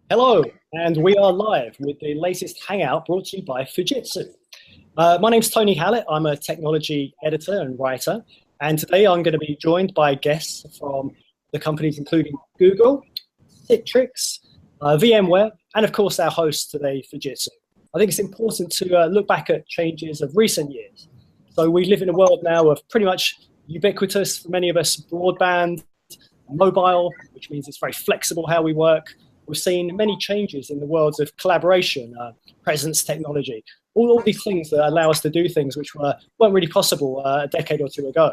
Hello, and we are live with the latest Hangout brought to you by Fujitsu. My name's Tony Hallett. I'm a technology editor and writer, and today I'm going to be joined by guests from the companies including Google, Citrix, VMware, and of course our host today, Fujitsu. I think it's important to look back at changes of recent years. So we live in a world now of pretty much ubiquitous, for many of us, broadband, mobile, which means it's very flexible how we work. We've seen many changes in the worlds of collaboration, presence technology, all these things that allow us to do things which weren't really possible a decade or two ago.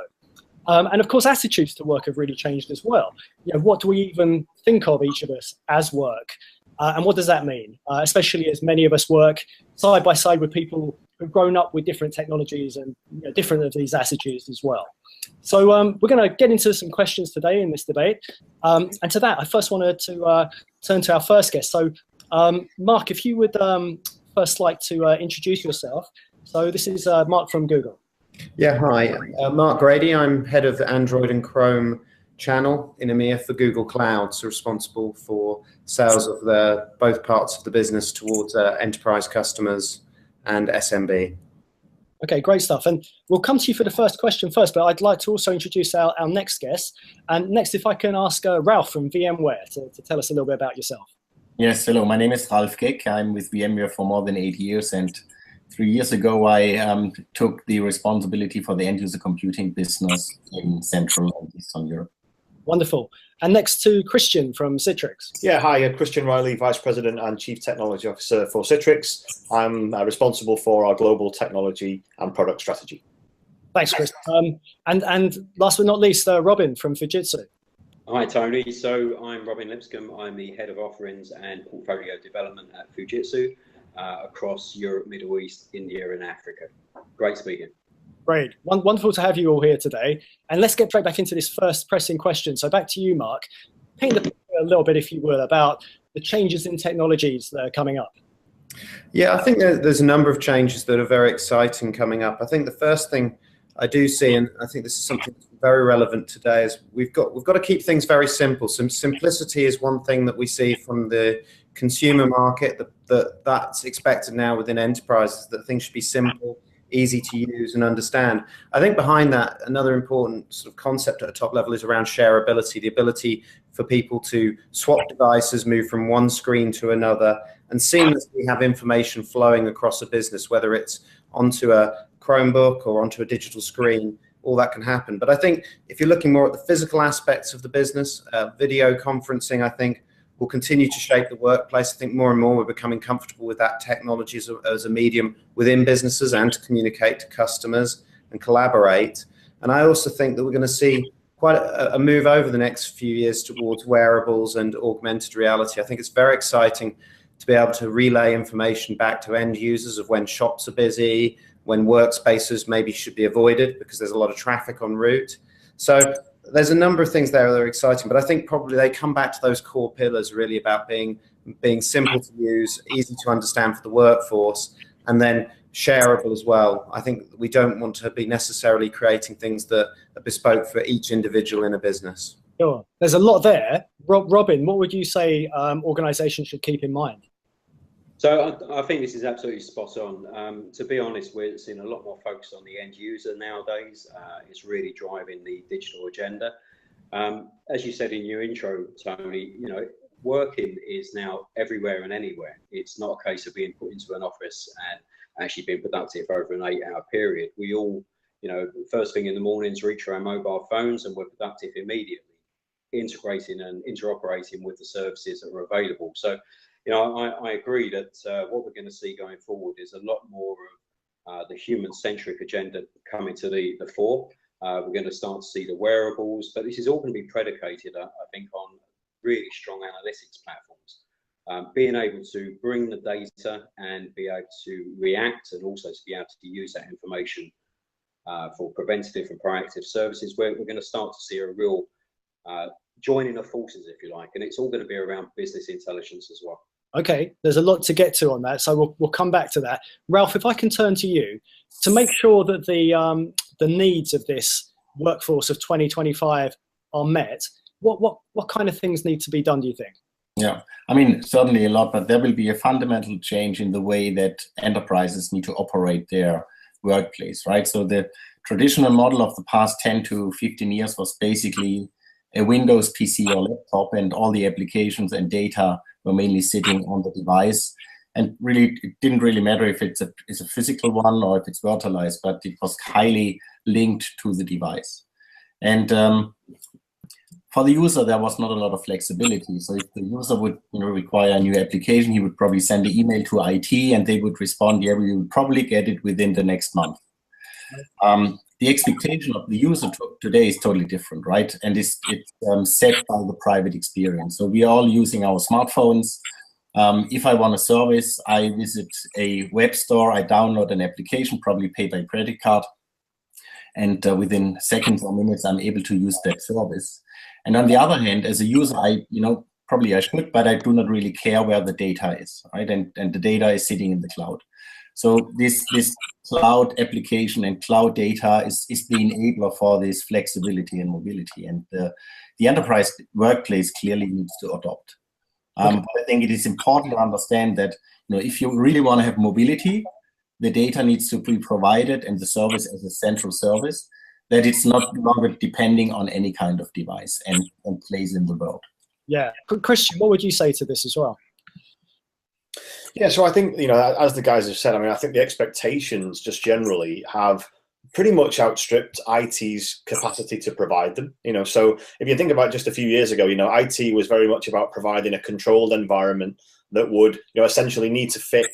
And of course, attitudes to work have really changed as well. You know, what do we even think of each of us as work? And what does that mean? Especially as many of us work side by side with people who've grown up with different technologies and different of these attitudes as well. So we're going to get into some questions today in this debate. And to that, I first wanted to turn to our first guest. So Mark, if you would first like to introduce yourself. So this is Mark from Google. Yeah, hi. Mark Grady. I'm head of the Android and Chrome channel in EMEA for Google Cloud, so responsible for sales of both parts of the business towards enterprise customers and SMB. Okay, great stuff. And we'll come to you for the first question first, but I'd like to also introduce our next guest. And next, if I can ask Ralph from VMware to tell us a little bit about yourself. Yes, hello. My name is Ralph Kick. I'm with VMware for more than 8 years. And 3 years ago, I took the responsibility for the end-user computing business in Central and Eastern Europe. Wonderful. And next to Christian from Citrix. Yeah, hi, Christian Riley, Vice President and Chief Technology Officer for Citrix. I'm responsible for our global technology and product strategy. Thanks, Chris. And last but not least, Robin from Fujitsu. Hi, Tony. So I'm Robin Lipscomb. I'm the Head of Offerings and Portfolio Development at Fujitsu across Europe, Middle East, India, and Africa. Great speaking. Great. Wonderful to have you all here today. And let's get straight back into this first pressing question. So back to you, Mark. Paint the picture a little bit, if you will, about the changes in technologies that are coming up. Yeah, I think there's a number of changes that are very exciting coming up. I think the first thing I do see, and I think this is something that's very relevant today, is we've got to keep things very simple. Simplicity is one thing that we see from the consumer market that's expected now within enterprises, that things should be simple, easy to use and understand. I think behind that, another important sort of concept at a top level is around shareability, the ability for people to swap devices, move from one screen to another, and seamlessly have information flowing across a business, whether it's onto a Chromebook or onto a digital screen. All that can happen. But I think if you're looking more at the physical aspects of the business, video conferencing, I think, will continue to shape the workplace. I think more and more we're becoming comfortable with that technology as a medium within businesses and to communicate to customers and collaborate. And I also think that we're going to see quite a move over the next few years towards wearables and augmented reality. I think it's very exciting to be able to relay information back to end users of when shops are busy, when workspaces maybe should be avoided because there's a lot of traffic en route. So there's a number of things there that are exciting, but I think probably they come back to those core pillars really about being simple to use, easy to understand for the workforce, and then shareable as well. I think we don't want to be necessarily creating things that are bespoke for each individual in a business. Sure. There's a lot there. Robin, what would you say organizations should keep in mind? So I think this is absolutely spot on. To be honest, we're seeing a lot more focus on the end user nowadays. It's really driving the digital agenda. As you said in your intro, Tony, working is now everywhere and anywhere. It's not a case of being put into an office and actually being productive over an 8-hour period. We all, first thing in the mornings, reach our mobile phones and we're productive immediately, integrating and interoperating with the services that are available. So, I agree that what we're going to see going forward is a lot more of the human-centric agenda coming to the fore. We're going to start to see the wearables, but this is all going to be predicated, I think, on really strong analytics platforms. Being able to bring the data and be able to react and also to be able to use that information for preventative and proactive services, we're going to start to see a real joining of forces, if you like, and it's all going to be around business intelligence as well. Okay, there's a lot to get to on that, so we'll come back to that. Ralph, if I can turn to you to make sure that the needs of this workforce of 2025 are met, what kind of things need to be done, do you think? Yeah, I mean, certainly a lot, but there will be a fundamental change in the way that enterprises need to operate their workplace, right? So the traditional model of the past 10 to 15 years was basically a Windows PC or laptop, and all the applications and data were mainly sitting on the device. And really, it didn't really matter if it's a physical one or if it's virtualized, but it was highly linked to the device. And for the user, there was not a lot of flexibility. So if the user would require a new application, he would probably send an email to IT, and they would respond, yeah, we will probably get it within the next month. The expectation of the user today is totally different, right? And it's set by the private experience. So we are all using our smartphones. If I want a service, I visit a web store, I download an application, probably pay by credit card, and within seconds or minutes, I'm able to use that service. And on the other hand, as a user, probably I should, but I do not really care where the data is, right? And the data is sitting in the cloud. So this cloud application and cloud data is the enabler for this flexibility and mobility. And the enterprise workplace clearly needs to adopt. But I think it is important to understand that if you really want to have mobility, the data needs to be provided and the service as a central service, that it's not longer depending on any kind of device and place in the world. Yeah. Christian, what would you say to this as well? Yeah, so I think, as the guys have said, I think the expectations just generally have pretty much outstripped IT's capacity to provide them. So if you think about just a few years ago, IT was very much about providing a controlled environment that would, essentially need to fit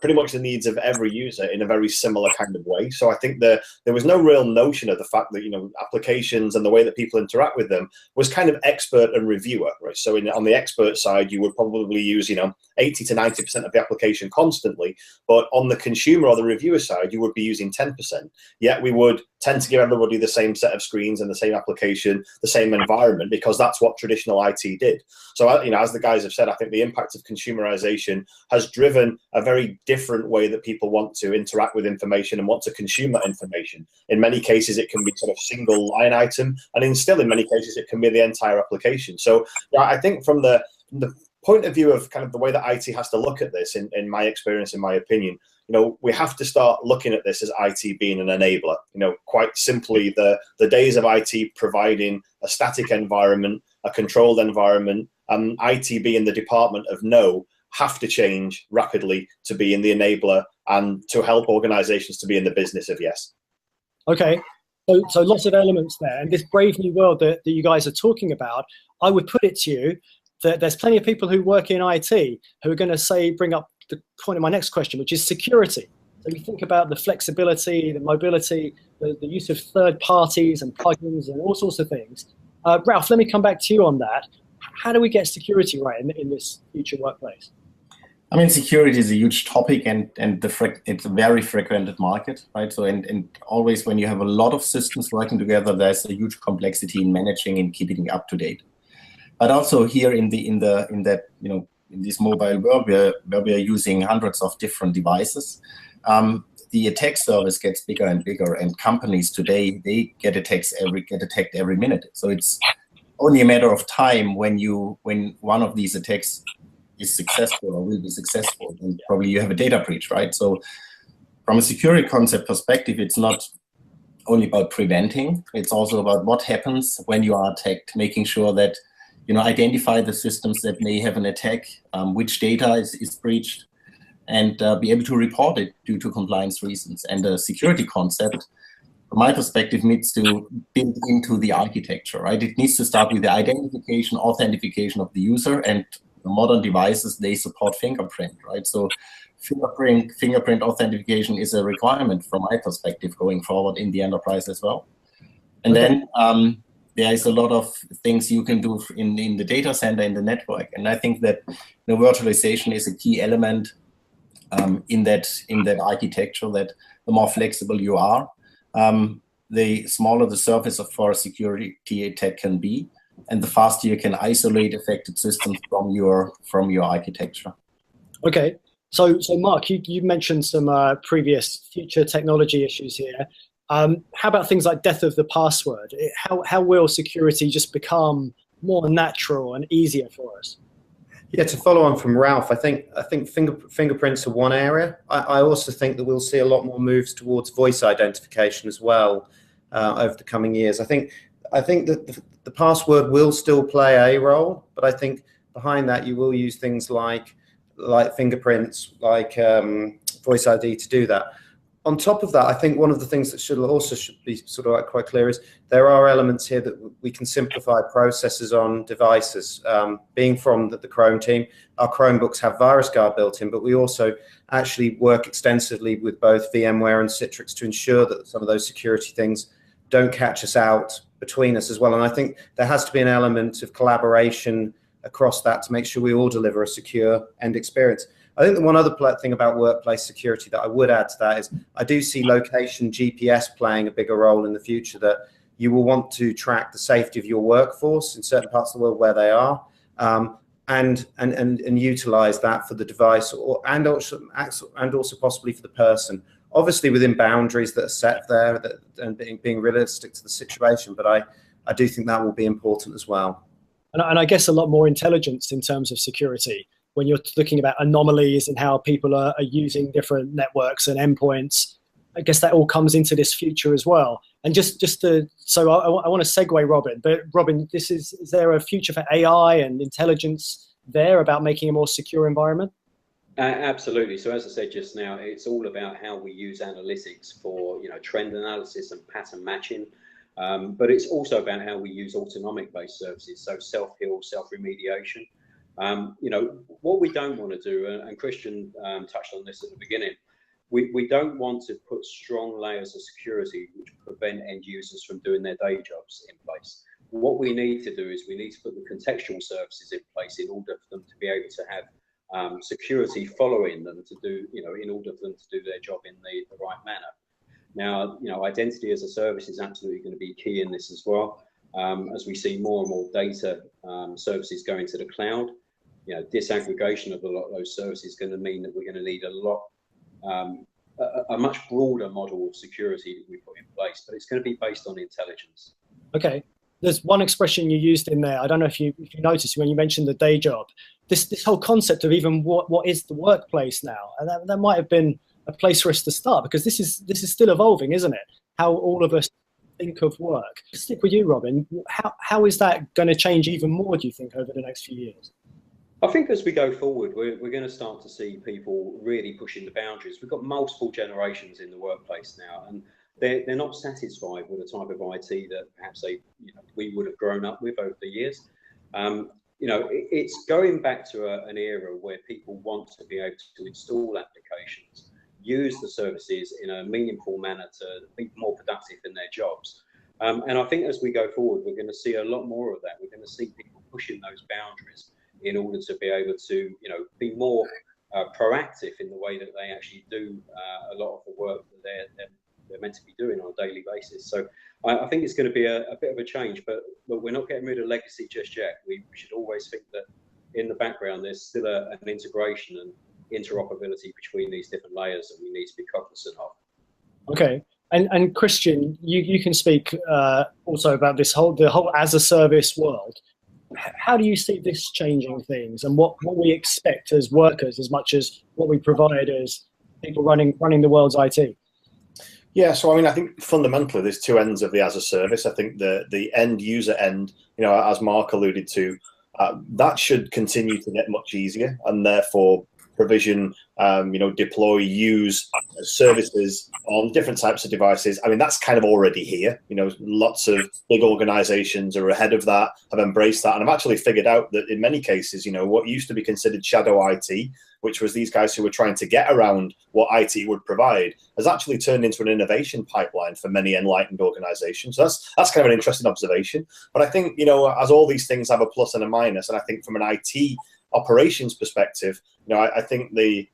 pretty much the needs of every user in a very similar kind of way. So I think there was no real notion of the fact that, applications and the way that people interact with them was kind of expert and reviewer, right? So on the expert side, you would probably use, 80 to 90% of the application constantly, but on the consumer or the reviewer side, you would be using 10%. Yet we would tend to give everybody the same set of screens and the same application, the same environment, because that's what traditional IT did. So, as the guys have said, I think the impact of consumerization has driven a very different way that people want to interact with information and want to consume that information. In many cases, it can be sort of single line item, and still in many cases, it can be the entire application. So I think from the point of view of kind of the way that IT has to look at this, in my experience, in my opinion, we have to start looking at this as IT being an enabler. Quite simply, the days of IT providing a static environment, a controlled environment, IT being the department of no, have to change rapidly to be in the enabler and to help organizations to be in the business of yes. Okay, so lots of elements there. And this brave new world that you guys are talking about, I would put it to you that there's plenty of people who work in IT who are going to bring up the point of my next question, which is security. So you think about the flexibility, the mobility, the use of third parties and plugins and all sorts of things. Ralph, let me come back to you on that. How do we get security right in this future workplace? I mean, security is a huge topic, and it's a very frequented market, right? So, and always when you have a lot of systems working together, there's a huge complexity in managing and keeping up to date. But also here in this mobile world where we are using hundreds of different devices, the attack service gets bigger and bigger, and companies today, they get attacked every minute. So it's only a matter of time when one of these attacks is successful or will be successful, and probably you have a data breach, right? So from a security concept perspective, it's not only about preventing, it's also about what happens when you are attacked, making sure that identify the systems that may have an attack, which data is breached, and be able to report it due to compliance reasons. And the security concept, from my perspective, needs to build into the architecture, right? It needs to start with the identification, authentication of the user, and the modern devices, they support fingerprint, right? So fingerprint authentication is a requirement from my perspective going forward in the enterprise as well. And then there is a lot of things you can do in the data center, in the network. And I think that virtualization is a key element in that architecture, that the more flexible you are, the smaller the surface for a security attack can be, and the faster you can isolate affected systems from your architecture. Okay, so Mark, you mentioned some previous future technology issues here. How about things like death of the password? How will security just become more natural and easier for us? Yeah, to follow on from Ralph, I think fingerprints are one area. I also think that we'll see a lot more moves towards voice identification as well over the coming years. I think that the password will still play a role, but I think behind that you will use things like fingerprints, like voice ID to do that. On top of that, I think one of the things that should be sort of quite clear is there are elements here that we can simplify processes on devices. Being from the Chrome team, our Chromebooks have VirusGuard built in, but we also actually work extensively with both VMware and Citrix to ensure that some of those security things don't catch us out between us as well. And I think there has to be an element of collaboration across that to make sure we all deliver a secure end experience. I think the one other thing about workplace security that I would add to that is I do see location GPS playing a bigger role in the future, that you will want to track the safety of your workforce in certain parts of the world where they are, and utilize that for the device and also possibly for the person, obviously within boundaries that are set there and being realistic to the situation. But I do think that will be important as well. And I guess a lot more intelligence in terms of security, when you're looking about anomalies and how people are using different networks and endpoints. I guess that all comes into this future as well. And so I want to segue Robin, but Robin, is there a future for AI and intelligence there about making a more secure environment? Absolutely. So as I said just now, it's all about how we use analytics for trend analysis and pattern matching. But it's also about how we use autonomic-based services, so self-heal, self-remediation. What we don't want to do, and Christian touched on this at the beginning, we don't want to put strong layers of security which prevent end users from doing their day jobs in place. What we need to do is we need to put the contextual services in place in order for them to be able to have security following them to do, in order for them to do their job in the right manner. Now, identity as a service is absolutely going to be key in this as well. As we see more and more data services going to the cloud, disaggregation of a lot of those services is going to mean that we're going to need a much broader model of security that we put in place, but it's going to be based on intelligence. Okay. There's one expression you used in there. I don't know if you noticed when you mentioned the day job, this whole concept of even what is the workplace now, and that might have been a place for us to start, because this is still evolving, isn't it? How all of us think of work. Stick with you, Robin. How is that going to change even more, do you think, over the next few years? I think as we go forward, we're going to start to see people really pushing the boundaries. We've got multiple generations in the workplace now, and they're not satisfied with the type of IT that perhaps we would have grown up with over the years. It's going back to an era where people want to be able to install applications, use the services in a meaningful manner to be more productive in their jobs. And I think as we go forward, we're going to see a lot more of that. We're going to see people pushing those boundaries in order to be able to, be more proactive in the way that they actually do a lot of the work that they're meant to be doing on a daily basis. So I think it's going to be a bit of a change, but we're not getting rid of legacy just yet. We should always think that in the background there's still an integration and interoperability between these different layers that we need to be cognizant of. Okay. And Christian, you can speak also about the whole as a service world. How do you see this changing things, and what we expect as workers as much as what we provide as people running the world's IT? Yeah, so I think fundamentally there's two ends of the as a service. I think the end user end, as Mark alluded to, that should continue to get much easier, and therefore provision, deploy, use services on different types of devices. That's kind of already here. Lots of big organizations are ahead of that, have embraced that. And I've actually figured out that in many cases, what used to be considered shadow IT, which was these guys who were trying to get around what IT would provide, has actually turned into an innovation pipeline for many enlightened organizations. So that's kind of an interesting observation. But I think, as all these things have a plus and a minus, and I think from an IT operations perspective, I think the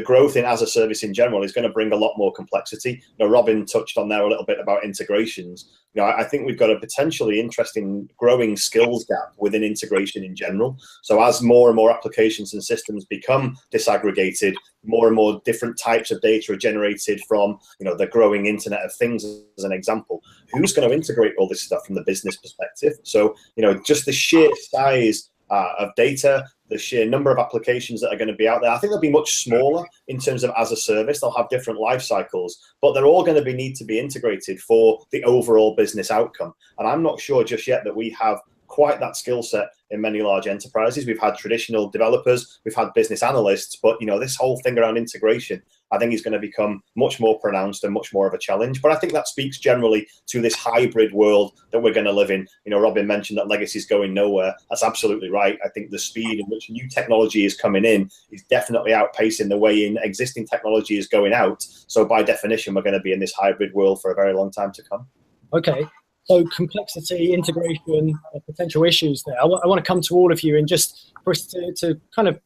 growth in as a service in general is going to bring a lot more complexity. Robin touched on there a little bit about integrations. I think we've got a potentially interesting growing skills gap within integration in general. So as more and more applications and systems become disaggregated, more and more different types of data are generated from, the growing Internet of Things as an example. Who's going to integrate all this stuff from the business perspective? So, just the sheer size of data, the sheer number of applications that are going to be out there. I think they'll be much smaller in terms of as a service. They'll have different life cycles, but they're all going to need to be integrated for the overall business outcome. And I'm not sure just yet that we have quite that skill set in many large enterprises. We've had traditional developers, we've had business analysts, but this whole thing around integration, I think is going to become much more pronounced and much more of a challenge. But I think that speaks generally to this hybrid world that we're going to live in. Robin mentioned that legacy is going nowhere. That's absolutely right. I think the speed in which new technology is coming in is definitely outpacing the way in existing technology is going out. So by definition, we're going to be in this hybrid world for a very long time to come. Okay. So complexity, integration, potential issues there. I want to come to all of you and just for us to kind of,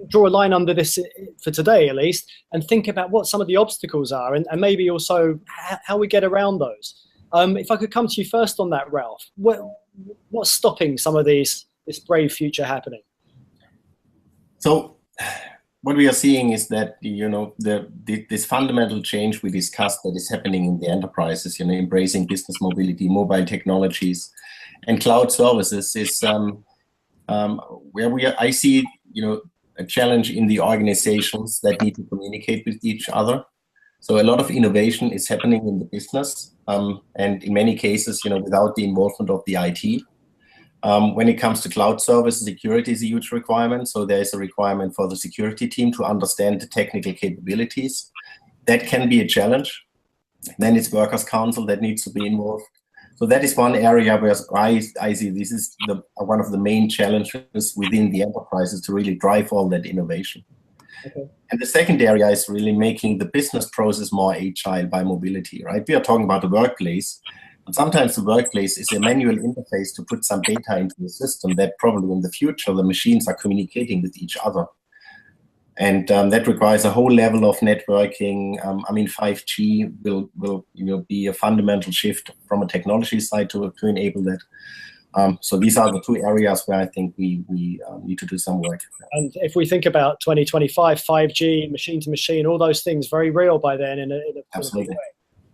draw a line under this for today, at least, and think about what some of the obstacles are and maybe also how we get around those. If I could come to you first on that, Ralph, what's stopping some of this brave future happening? So what we are seeing is that, this fundamental change we discussed that is happening in the enterprises, embracing business mobility, mobile technologies, and cloud services is where I see, a challenge in the organizations that need to communicate with each other. So a lot of innovation is happening in the business, and in many cases, without the involvement of the IT. When it comes to cloud services, security is a huge requirement. So there is a requirement for the security team to understand the technical capabilities. That can be a challenge. Then it's workers' council that needs to be involved. So that is one area where I see this is one of the main challenges within the enterprises to really drive all that innovation. Okay. And the second area is really making the business process more agile by mobility, right? We are talking about the workplace. And sometimes the workplace is a manual interface to put some data into the system that probably in the future the machines are communicating with each other. And that requires a whole level of networking. 5G will be a fundamental shift from a technology side to enable that. So these are the two areas where I think we need to do some work. And if we think about 2025, 5G, machine to machine, all those things very real by then in a Absolutely. way.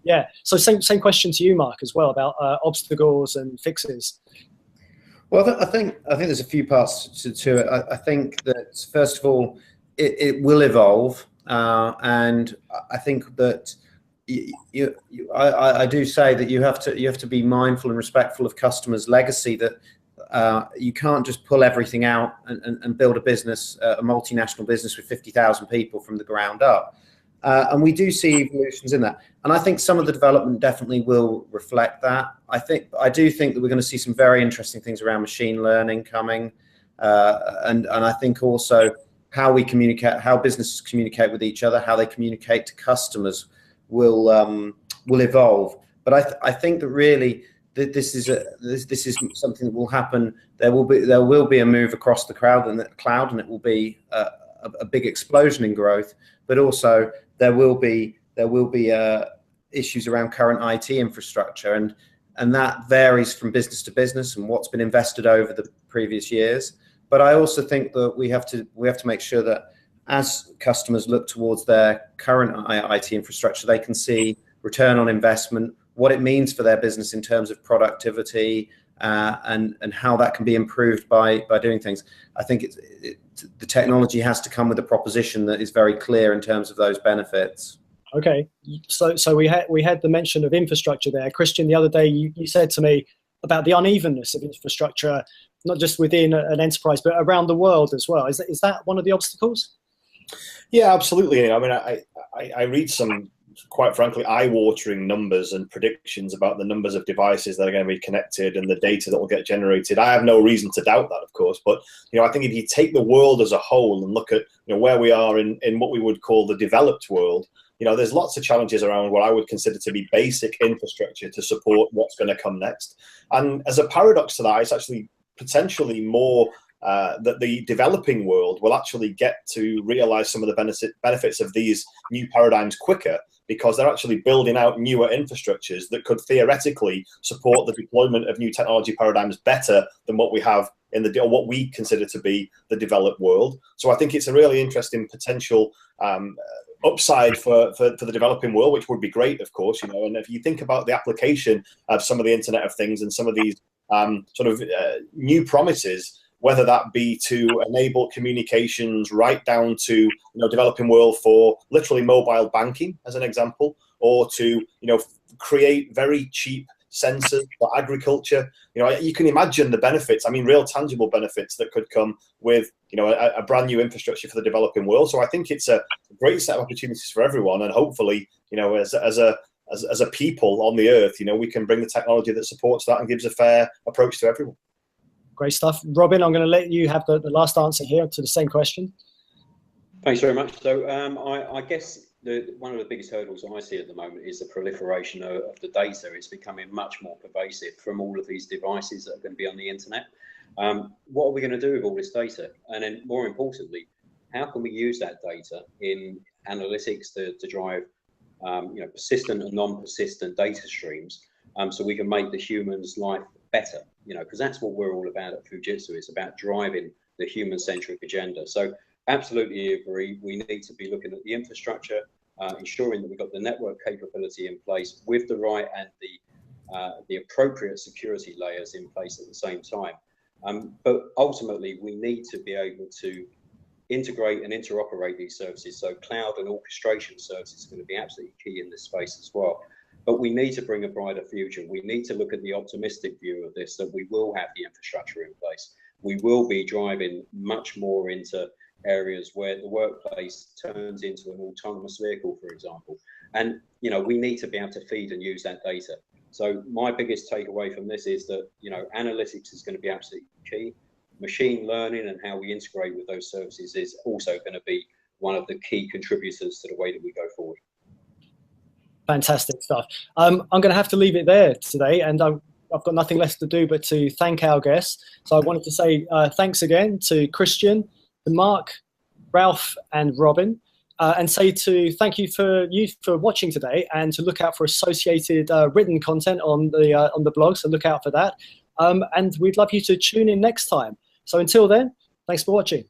Yeah. So same question to you, Mark, as well about obstacles and fixes. Well, I think there's a few parts to it. I think that first of all, it will evolve, and I think that I do say that you have to be mindful and respectful of customers' legacy. That you can't just pull everything out and build a business, a multinational business with 50,000 people from the ground up. And we do see evolutions in that, and I think some of the development definitely will reflect that. I do think that we're going to see some very interesting things around machine learning coming, and I think also how we communicate, how businesses communicate with each other, how they communicate to customers will evolve. But I think that really this is something that will happen. There will be a move across the cloud, and it will be a big explosion in growth. But also there will be issues around current IT infrastructure, and that varies from business to business and what's been invested over the previous years. But I also think that we have to make sure that as customers look towards their current IT infrastructure, they can see return on investment, what it means for their business in terms of productivity, and how that can be improved by doing things. I think the technology has to come with a proposition that is very clear in terms of those benefits. Okay, so we had the mention of infrastructure there. Christian, the other day you said to me about the unevenness of infrastructure, not just within an enterprise, but around the world as well. Is that one of the obstacles? Yeah, absolutely. I mean, I read some, quite frankly, eye-watering numbers and predictions about the numbers of devices that are going to be connected and the data that will get generated. I have no reason to doubt that, of course. But, I think if you take the world as a whole and look at, where we are in what we would call the developed world, there's lots of challenges around what I would consider to be basic infrastructure to support what's going to come next. And as a paradox to that, it's actually potentially more that the developing world will actually get to realize some of the benefits of these new paradigms quicker, because they're actually building out newer infrastructures that could theoretically support the deployment of new technology paradigms better than what we have in or what we consider to be the developed world. So I think it's a really interesting potential upside for the developing world, which would be great, of course, and if you think about the application of some of the Internet of Things and some of these new promises, whether that be to enable communications right down to developing world for literally mobile banking, as an example, or to create very cheap sensors for agriculture. You can imagine the benefits. I mean, real tangible benefits that could come with a brand new infrastructure for the developing world. So I think it's a great set of opportunities for everyone, and hopefully, as a people on the earth, we can bring the technology that supports that and gives a fair approach to everyone. Great stuff. Robin, I'm going to let you have the last answer here to the same question. Thanks very much. So I guess one of the biggest hurdles I see at the moment is the proliferation of the data. It's becoming much more pervasive from all of these devices that are going to be on the internet. What are we going to do with all this data? And then more importantly, how can we use that data in analytics to drive persistent and non-persistent data streams, so we can make the human's life better, because that's what we're all about at Fujitsu. It's about driving the human-centric agenda. So absolutely agree. We need to be looking at the infrastructure, ensuring that we've got the network capability in place with the right and the appropriate security layers in place at the same time. But ultimately, we need to be able to integrate and interoperate these services. So cloud and orchestration services are going to be absolutely key in this space as well. But we need to bring a brighter future. We need to look at the optimistic view of this, that we will have the infrastructure in place. We will be driving much more into areas where the workplace turns into an autonomous vehicle, for example. And, we need to be able to feed and use that data. So my biggest takeaway from this is that, analytics is going to be absolutely key. Machine learning and how we integrate with those services is also going to be one of the key contributors to the way that we go forward. Fantastic stuff. I'm going to have to leave it there today, and I've got nothing left to do but to thank our guests. So I wanted to say thanks again to Christian, to Mark, Ralph, and Robin, and say thank you for watching today, and to look out for associated written content on the blog. So look out for that, and we'd love you to tune in next time. So until then, thanks for watching.